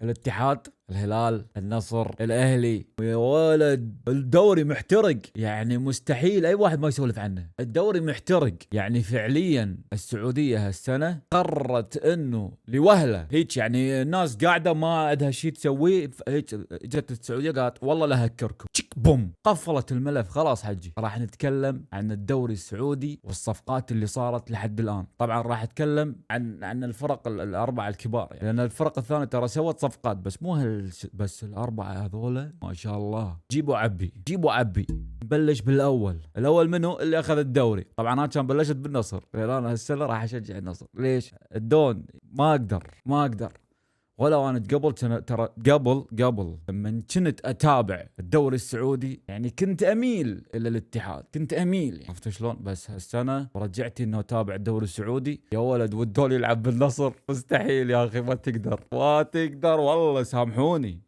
الاتحاد، الهلال، النصر، الاهلي، يا ولد الدوري محترق، يعني مستحيل اي واحد ما يسولف عنه. الدوري محترق، يعني فعليا السعوديه هالسنه قررت انه لوهله هيك، يعني الناس قاعده ما عندها شيء تسويه، هيك جت السعوديه قالت والله لا هكركم، تشك بوم، قفلت الملف. خلاص حجي راح نتكلم عن الدوري السعودي والصفقات اللي صارت لحد الان. طبعا راح اتكلم عن الفرق الاربعه الكبار، يعني لان الفرق الثانيه ترى سوت صفقات، بس مو بس الاربعه هذولا ما شاء الله جيبوا عبي جيبوا عبي. نبلش الاول منو اللي اخذ الدوري؟ طبعا انا كان بلشت بالنصر، انا هالسنه راح اشجع النصر. ليش؟ الدون ما اقدر ولو انا قبل ترى قبل لما كنت اتابع الدوري السعودي يعني كنت اميل الى الاتحاد، كنت اميل، عرفت شلون؟ بس هالسنه رجعت انه اتابع الدوري السعودي. يا ولد والدول يلعب بالنصر، مستحيل يا اخي، ما تقدر والله. سامحوني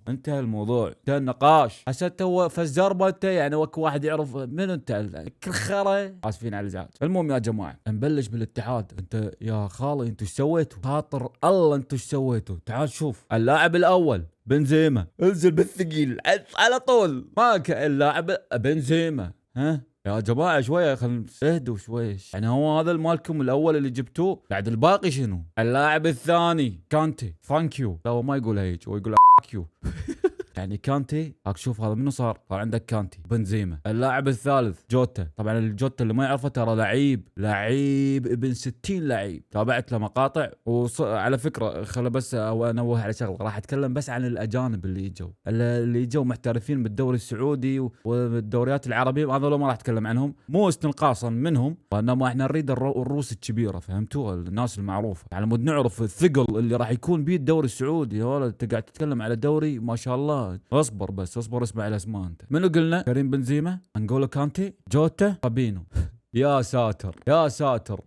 انتهى الموضوع، انتهى النقاش. حسيت هو فزربه انت، يعني وك واحد يعرف من انت كخره، اسفين على الازعاج. المهم يا جماعه نبلش بالاتحاد. انت يا خالي انتوا ايش سويتوا؟ خاطر الله انتوا ايش سويتوا؟ تعال شوف اللاعب الاول بنزيما، انزل بالثقيل على طول. اللاعب بنزيما، ها يا جماعه شويه خلينا نهدوا شوي. يعني هو هذا مالكم الاول اللي جبتوه، بعد الباقي شنو؟ اللاعب الثاني كانتي، ثانك يو. لا هو ما يقول هيك، هو يقول يو. يعني كانتي هاك، شوف هذا منو صار عندك كانتي بنزيما. اللاعب الثالث جوتا. طبعا الجوتا اللي ما يعرفه ترى لعيب ابن 60 لعيب، تابعت له مقاطع. وعلى فكره خل بس انوه على شغله، راح اتكلم بس عن الاجانب اللي اجوا محترفين بالدوري السعودي والدوريات العربيه، هذول ما راح اتكلم عنهم، مو استنقاصا منهم، وانما احنا نريد الروس الكبيره، فهمتوا؟ الناس المعروفه، على مود نعرف الثقل اللي راح يكون به الدوري السعودي. هذا انت قاعد تتكلم على دوري ما شاء الله. اصبر اسمع الاسماء. انت منو قلنا؟ كريم بنزيما، انغولو كانتي، جوتا، فابينو. يا ساتر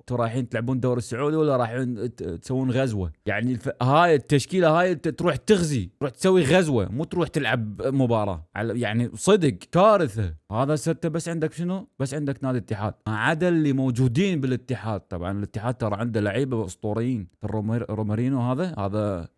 انتوا رايحين تلعبون دوري السعودي ولا رايحين تسوون غزوه؟ يعني هاي التشكيله هاي تروح تغزي، تروح تسوي غزوه، مو تروح تلعب مباراه. يعني صدق كارثه. هذا ستة بس عندك شنو؟ بس عندك نادي الاتحاد، ما عدا اللي موجودين بالاتحاد. طبعا الاتحاد ترى عنده لعيبه اسطوريين. رومارينو هذا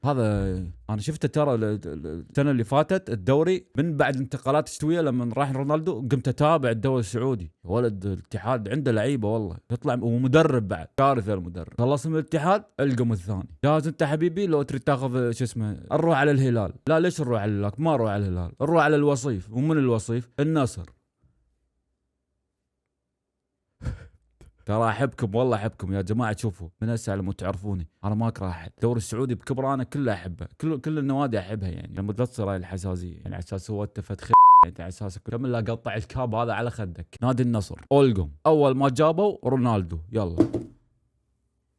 انا شفته ترى السنه اللي فاتت الدوري من بعد انتقالات الشتويه لما راح رونالدو، قمت اتابع الدوري السعودي. ولد الاتحاد عنده لعيبه والله يطلع، ومدرب بعد كارثه. المدرب خلص من الاتحاد القم الثاني. جاهز انت حبيبي؟ لو تريد تاخذ شو اسمه نروح على الهلال. لا ليش نروح على الهلال؟ ما نروح على الهلال، نروح على الوصيف. ومن الوصيف النصر. ترى احبكم والله احبكم يا جماعه. شوفوا من هسه على مود تعرفوني انا ما اكره احد. الدوري السعودي بكبره انا كله احبه، كل النوادي احبها. يعني لما لا تصير هاي الحساسيه، يعني على اساس هو اتفت انت على اساس كمل لا قطع الكاب هذا على خدك. نادي النصر اولقم اول ما جابوا رونالدو يلا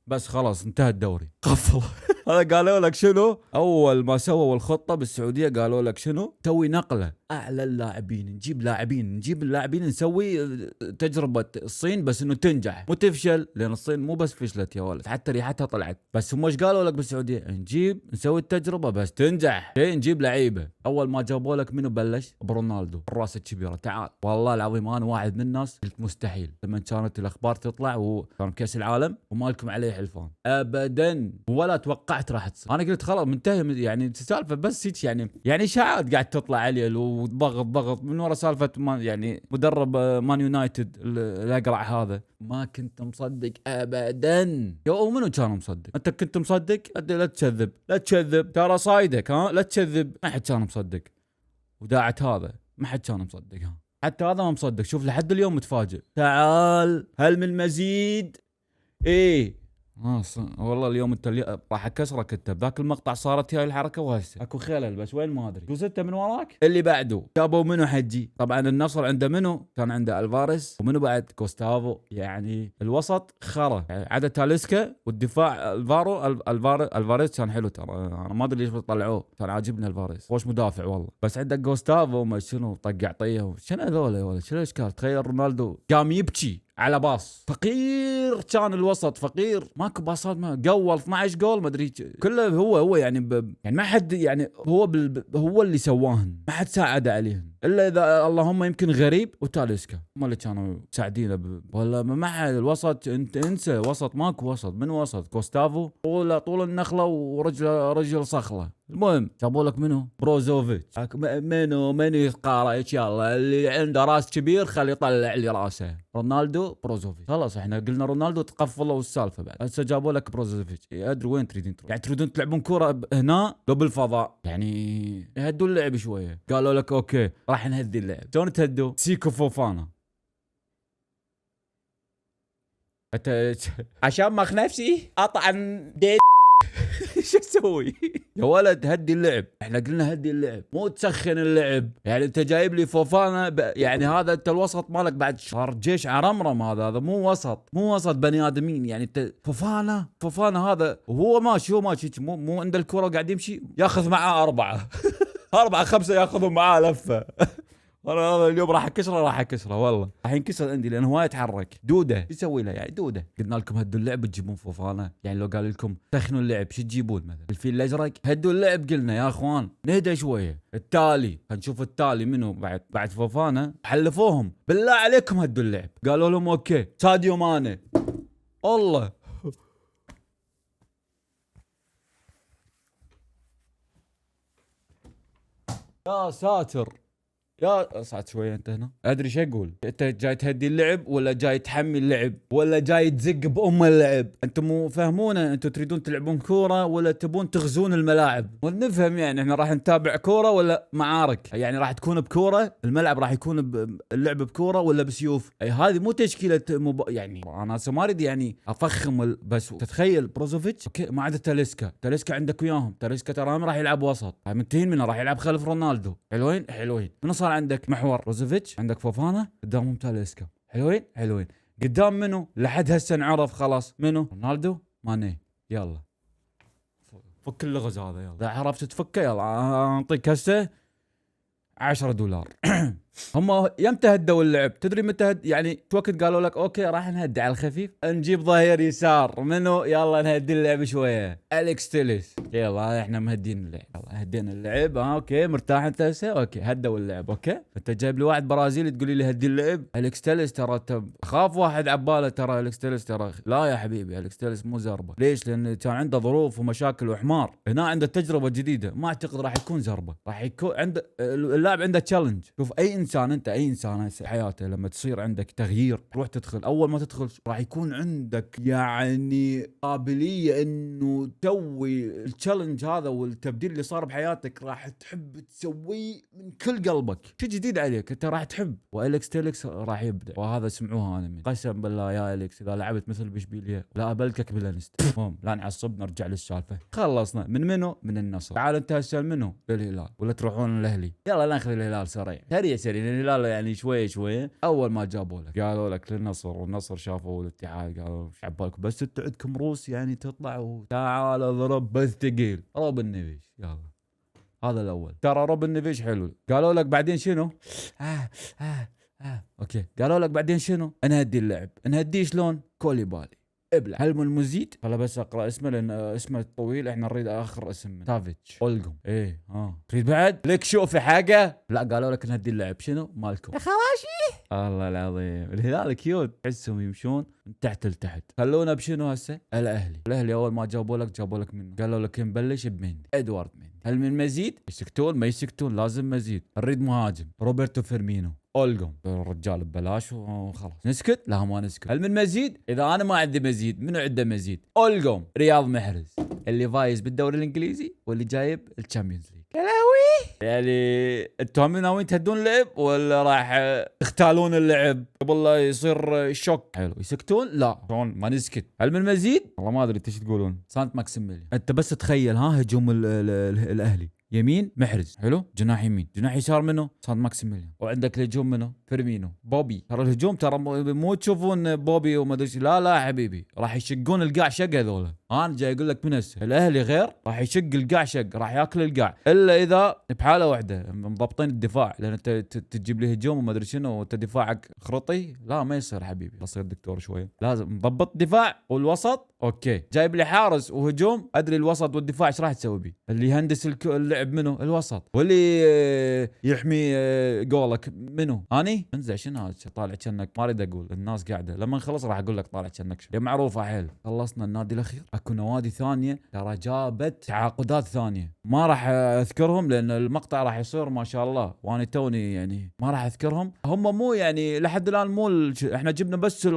بس خلاص انتهى الدوري، قفل. هذا قالوا لك شنو؟ اول ما سووا الخطه بالسعوديه قالوا لك شنو؟ توي نقله اعلى اللاعبين، نجيب اللاعبين نسوي تجربه الصين، بس انه تنجح مو تفشل، لان الصين مو بس فشلت يا ولد، حتى ريحتها طلعت. بس هم ايش قالوا لك بالسعوديه؟ نسوي التجربه بس تنجح، نجيب لعيبه. اول ما جابوا لك منو بلش؟ برونالدو الراس الكبيره. تعال والله العظيم انا واحد من الناس قلت مستحيل لما كانت الاخبار تطلع وكان كاس العالم وما لكم عليه حلفان ابدا، ولا توقعت راح تصير. انا قلت خلاص منتهي، يعني سالفه بس هيك، يعني اشاعات قاعد تطلع عليه وضغط من ورا سالفه يعني مدرب مان يونايتد الاقرع هذا. ما كنت مصدق ابدا. يا منو كان مصدق؟ انت كنت مصدق؟ لا تكذب ترى صايدك، ها لا تكذب. ما حد كان مصدق. وداعت هذا ما حد كان مصدق، ها حتى هذا ما مصدق. شوف لحد اليوم متفاجئ. تعال هل من مزيد؟ ايه والله اليوم انت راح اكسرك. انت بذاك المقطع صارت هاي الحركه وهسه اكو خلل، بس وين ما ادري. جوز انت من وراك اللي بعده جابوا منو حجي؟ طبعا النصر عنده منو؟ كان عنده الفاريز، ومنو بعد؟ كوستافو. يعني الوسط خرا، يعني عدا تاليسكا، والدفاع الفاريز كان حلو ترى. انا ما ادري ليش طلعوه، كان عاجبني الفاريز، خوش مدافع والله. بس عندك كوستافو ما شنو طق عطيه، شنو هذول يا ولد؟ شنو الاشكال؟ تخيل رونالدو قام يبكي على باص فقير، كان الوسط فقير، ماكو باصات، ما قول 12 جول ما ادري كله هو يعني يعني ما حد، يعني هو اللي سواهن، ما حد ساعد عليهم. الا اذا اللهم يمكن غريب وتاليسكا هم اللي كانوا مساعدينه ولا ما حد. الوسط انت انسى، وسط ماكو وسط. من وسط؟ كوستافو طول النخله رجل صخله. المهم جابوا لك منو؟ بروزوفيتش. منو يتقارع؟ يلا اللي عنده راس كبير خليه يطلع لي راسه. رونالدو بروزوفيتش. خلاص احنا قلنا رونالدو تقفلوا السالفه. بعد هسه جابوا لك بروزوفيتش. ادري وين تريدين تروح؟ يعني تريدون تلعبون كره هنا لو بالفضاء؟ يعني يهدوا اللعب شويه. قالوا لك اوكي راح نهدي اللعب. شلون تهدوا؟ سيكو فوفانا. عشان ماخ نفسي اطعن ديد. شو اسوي؟ يا ولد هدي اللعب. احنا قلنا هدي اللعب مو تسخن اللعب. يعني انت جايب لي فوفانا يعني هذا انت الوسط مالك بعد صار جيش عرمرم. هذا مو وسط بني ادمين. يعني انت فوفانا هذا وهو ماشي مو عند الكره قاعد يمشي ياخذ معاه 4 5 ياخذوا معاه لفه. انا اليوم راح اكسره والله راح ينكسر عندي لانه هواي يتحرك. دوده يسوي له يعني دوده. قلنا لكم هدوا اللعب تجيبون فوفانا. يعني لو قال لكم سخنوا اللعب شو تجيبون؟ مثلا الفيل الازرق. هدوا اللعب. قلنا يا اخوان نهدى شويه. التالي هنشوف التالي منو بعد فوفانا. حلفوهم بالله عليكم هدوا اللعب. قالوا لهم اوكي ساديو ماني. الله يا ساتر. يا صعد شويه انت هنا. ادري شو اقول. انت جاي تهدي اللعب ولا جاي تحمي اللعب ولا جاي تزق بام اللعب؟ انتم مو فاهمونا. انتم تريدون تلعبون كوره ولا تبون تغزون الملاعب؟ ونفهم يعني احنا راح نتابع كوره ولا معارك؟ يعني راح تكون بكوره الملعب راح يكون اللعب بكوره ولا بسيوف؟ اي هذه مو تشكيله يعني انا ما اريد يعني افخم بس تتخيل بروزوفيتش اوكي ما عدا تاليسكا عندك وياهم. تاليسكا ترى راح يلعب وسط. منتهين منه راح يلعب خلف رونالدو. حلوين من صار عندك محور بروزوفيتش. عندك فوفانا قدامهم تاليسكا. حلوين قدام منو لحد هسه نعرف خلاص منو؟ رونالدو ماني. يلا فك اللغز هذا. يلا اذا عرفت تفكه يلا اعطيك هسه $10. هم يمتى هدوا اللعب؟ تدري متى يعني وقت قالوا لك اوكي راح نهدي على الخفيف نجيب ظهير يسار منو؟ يلا نهدي اللعب شويه. اليكس تيليس. يلا احنا مهدين اللعب. يلا هدينا اللعب. اوكي مرتاح انت هسه؟ اوكي هدوا اللعب. اوكي انت جايب لي واحد برازيلي تقولي لي هدي اللعب؟ اليكس تيليس ترى خاف واحد عباله ترى. اليكس تيليس ترى لا يا حبيبي. اليكس تيليس مو زربه. ليش؟ لان كان عنده ظروف ومشاكل وحمار. هنا عنده تجربه جديده. ما اعتقد راح يكون زربه. راح يكون عنده اللاعب عنده تشالنج. شوف اي انسان حياته لما تصير عندك تغيير تروح تدخل. اول ما تدخل راح يكون عندك يعني قابليه انه تسوي التشالنج هذا والتبديل اللي صار بحياتك راح تحب تسويه من كل قلبك. شيء جديد عليك انت راح تحب. واليكس تيليكس راح يبدع. وهذا سمعوها انا من قسم بالله يا اليكس اذا لعبت مثل بشبيليا لا ابلكك بالانست. لا نعصب نرجع للسالفه. خلصنا من منو؟ من النصر. تعال انت هسه منو؟ للهلال ولا تروحون الاهلي؟ يلا ناخذ الهلال سريع الهلال يعني شوي. اول ما جابوا لك قالوا لك للنصر والنصر شافوا الاتحاد قالوا ايش عبالكم بس انتوا عندكم روس يعني تطلع وتعال اضرب بث ثقيل. روبن نيفيش. يلا هذا الاول. ترى روبن نيفيش حلو. قالوا لك بعدين شنو؟ اوكي قالوا لك بعدين شنو؟ نهدي اللعب. نهديه شلون؟ كوليبالي. ابلع. هل من المزيد؟ خلا بس اقرا اسمه لان اسمه طويل. احنا نريد اخر اسم سافيتش. اولجوم. ايه تريد بعد؟ لك شو في حاجه؟ لا قالوا لك نهدي اللعب. شنو مالكم؟ يا خواشي الله العظيم. الهلال كيوت تحسهم يمشون من تحت لتحت. خلونا بشنو هسه؟ الاهلي اول ما جابوا لك منه قالوا لك نبلش بمندي. ادوارد مندي. هل من مزيد؟ يسكتون ما يسكتون لازم مزيد. نريد مهاجم. روبرتو فيرمينو. اولجوم. الرجال ببلاش وخلاص. نسكت؟ لا ما نسكت. هل من مزيد؟ اذا انا ما عندي مزيد منو عنده مزيد؟ اولجوم. رياض محرز اللي فايز بالدوري الانجليزي واللي جايب الشامبيونز ليج. يا لهوي. يعني انتم ناويين تهدون اللعب ولا راح تختالون اللعب قبل لا يصير شوك؟ حلو يسكتون؟ لا شلون ما نسكت. هل من مزيد؟ والله ما ادري ايش تقولون. سانت ماكسيميليان. انت بس تخيل هجوم الاهلي. يمين محرز حلو. جناح يمين. جناح يسار منه سانت ماكسيميليان. وعندك الهجوم منه فيرمينو. بوبي. ترى الهجوم ترى مو تشوفون بوبي وما ادري لا حبيبي راح يشقون القاع شق هذولا. انا جاي اقول لك من هسه الاهلي غير، راح يشق القاع شق، راح ياكل القاع، الا اذا بحاله واحده مضبطين الدفاع، لان انت تجيب لي هجوم وما ادري شنو وانت دفاعك خرطي، لا ما يصير حبيبي، اصير دكتور شويه، لازم مضبط دفاع والوسط. اوكي جايب لي حارس وهجوم، ادري الوسط والدفاع ايش راح تسوي بيه؟ اللي يهندس اللعب منه الوسط، واللي يحمي جولك منه اني. انزع شنو هذا طالع كأنك، ما اريد اقول، الناس قاعده لما نخلص راح اقول لك طالع كأنك يا معروفه حيل. خلصنا النادي الاخير، اكو نوادي ثانيه ترى جابت تعاقدات ثانيه ما راح اذكرهم لان المقطع راح يصير ما شاء الله، وانا توني يعني ما راح اذكرهم. هم مو يعني لحد الان مو احنا جبنا بس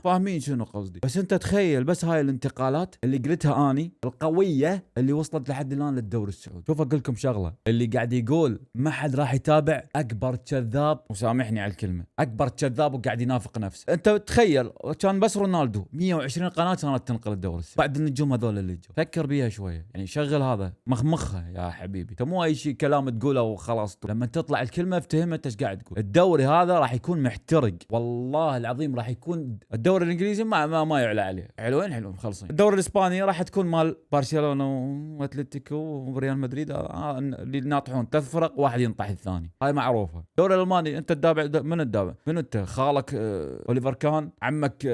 فاهمين شنو قصدي. بس انت تخيل بس هاي الانتقالات اللي قلتها اني القويه اللي وصلت لحد الان للدوري السعودي. شوف اقول لكم شغله، اللي قاعد يقول ما حد راح يتابع اكبر كذاب، وسامحني على الكلمه، اكبر كذاب وقاعد ينافق نفسه. انت تخيل كان بس رونالدو 120 قناه كانت تنقل الدوري السعودي بعد النجوم هذول اللي جو. فكر بيها شويه يعني، شغل هذا مخها يا حبيبي، انت مو اي شيء كلام تقوله وخلاص، لما تطلع الكلمه افتهمها انت ايش قاعد تقول. الدوري هذا راح يكون محترق والله العظيم، راح يكون الدوري الانجليزي ما يعلى عليه، حلوين مخلصين. الدوري الاسباني راح تكون مال برشلونه واتلتيكو وريال مدريد، اللي ناطحون 3 فرق واحد ينطح الثاني، هاي معروفه. الدوري الالماني انت تتابع من تتابع؟ من انت؟ خالك اوليفر كان، عمك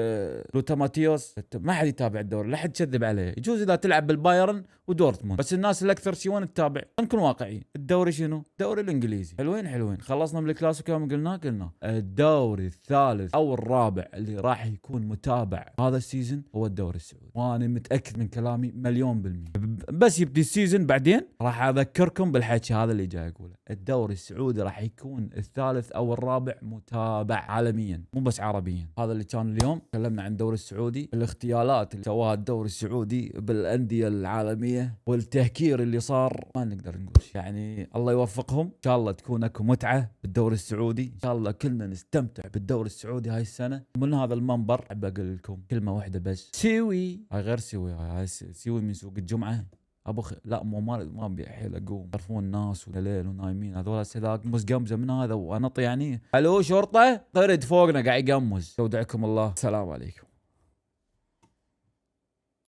لوتا ماتيوس، ما حد يتابع الدوري، لا حد تكذب عليه. يجوز اذا تلعب بالبايرن ودورتموند، بس الناس الاكثر شيء وين تتابع؟ نكون واقعيين، الدوري شنو؟ الدوري الانجليزي. حلوين خلصنا من الكلاسيكو يوم قلنا الدوري الثالث او الرابع اللي راح يكون متابع هذا السيزون هو الدوري السعودي، وانا متاكد من كلامي مليون بالمية. بس يبدي السيزون بعدين راح اذكركم بالحكي هذا اللي جاي اقوله، الدوري السعودي راح يكون الثالث او الرابع متابع عالميا مو بس عربيا. هذا اللي كان اليوم، تكلمنا عن الدوري السعودي، الاغتيالات اللي سواها الدوري السعودي بالانديه العالميه والتهكير اللي صار، ما نقدر نقول يعني. الله يوفقهم، ان شاء الله تكون اكو متعه بالدوري السعودي، ان شاء الله كلنا نستمتع بالدوري السعودي هاي السنه. من هذا المنبر احب اقول لكم كلمه واحده بس، سيوي. هاي غير سيوي، هاي سيوي من سوق الجمعه. لا ما ابي حيل اقوم، يعرفون الناس وليل ونايمين هذول سذاق مزقمزه من هذا وانط يعني. الو شرطه، طرد فوقنا قاعد يقمز. استودعكم الله، السلام عليكم.